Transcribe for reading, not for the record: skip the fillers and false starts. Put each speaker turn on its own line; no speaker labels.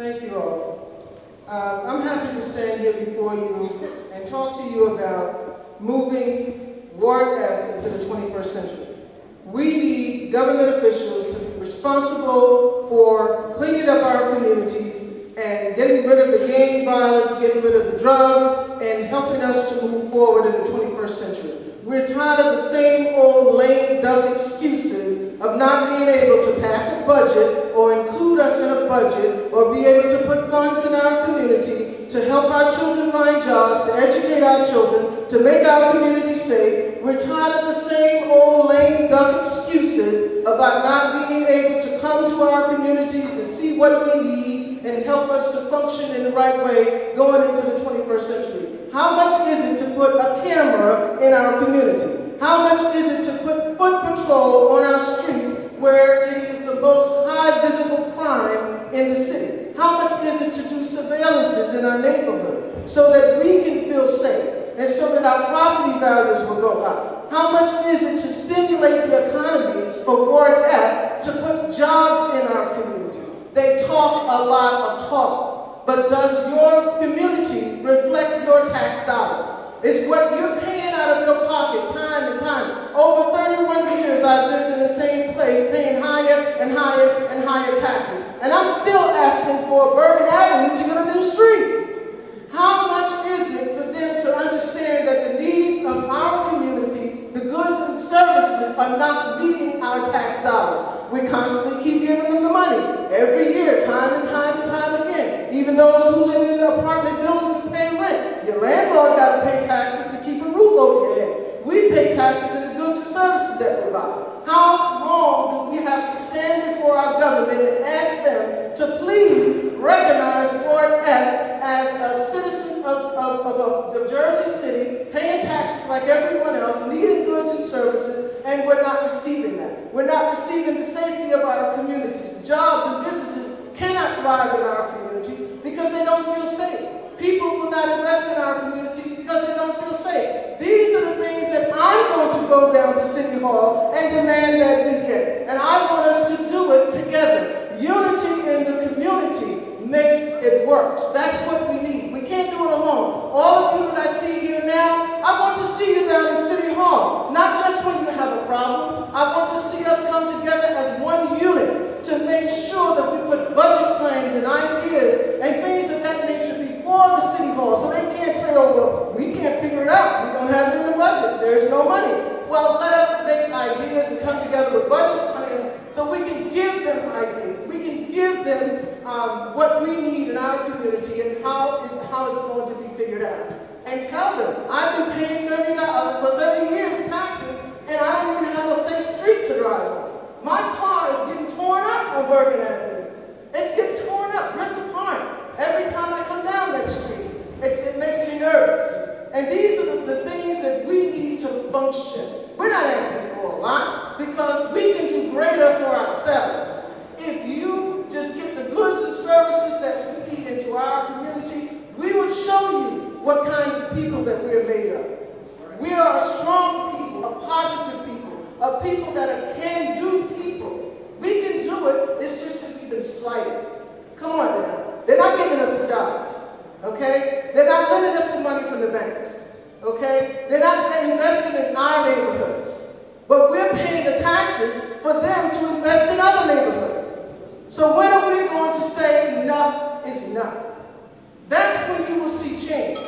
Thank you all. I'm happy to stand here before you and talk to you about moving Ward F into the 21st century. We need government officials to be responsible for cleaning up our communities and getting rid of the gang violence, getting rid of the drugs, and helping us to move forward in the 21st century. We're tired of the same old lame duck excuses of not being able to pass a budget or include us in a budget or be able to put funds in our community to help our children find jobs, to educate our children, to make our community safe. We're tired of the same old lame duck excuses about not being able to come to our communities and see what we need and help us to function in the right way going into the 21st century. How much is it to put a camera in our community? How much is it to put foot patrol on our streets where it is the most high visible crime in the city? How much is it to do surveillances in our neighborhood so that we can feel safe and so that our property values will go up? How much is it to stimulate the economy for Ward F to put jobs in our community? They talk a lot of talk, but does your community reflect your tax dollars? It's what you're paying out of your pocket time and time. Over 31 years I've lived in the same place paying higher and higher and higher taxes. And I'm still asking for Bergen Avenue to get a new street. How much is it for them to understand that the needs of our community, the goods and services, are not meeting our tax dollars? We constantly keep giving them the money every year, time and time and time again. Even those who live in the apartment buildings and pay rent. Your landlord got to pay taxes to keep a roof over your head. We pay taxes in the goods and services that we buy. How long do we have to stand before our government and ask them to please recognize Ward F as a citizen of Jersey City, paying taxes like everyone else, needing goods and services, and we're not receiving that. We're not receiving the safety of our communities. Jobs and businesses cannot thrive in our communities because they don't feel safe. People will not invest in our communities because they don't feel safe. These are the things that I'm going to go down to City Hall and demand that we get. And I want us to do it together. Unity in the community makes it work. That's what we need. We can't do it alone. All of you that I see here now, I want to see you down in City Hall. Not just when you have a problem. I want to see us come together as one unit to make sure that we put budget plans and ideas and things of that nature before the City Hall. So they can't say, oh, well, we can't figure it out. We don't have it in the budget. There's no money. Well, let us make ideas and come together with budget plans so we can give them ideas. We can give them what we need in our community and how it's going to be figured out. And tell them, I've been paying $30 for 30 years taxes, and I don't even have a safe street to drive on. My car is getting torn up on Bergen Avenue. It's getting torn up, ripped apart. Every time I come down that street, it makes me nervous. And these are the things that we need to function. We're not asking for a lot because we can do greater for ourselves. If you just get the goods and services that we need into our community, we will show you what kind of people that we're made of. We are a strong people, a positive people, a people that are can-do people. We can do it, it's just that we've been slighted. Come on now. They're not giving us the jobs, okay? They're not lending us the money from the banks, okay? They're not investing in our neighborhoods. But we're paying the taxes for them to invest in other neighborhoods. So when are we going to say enough is enough? That's when you will see change.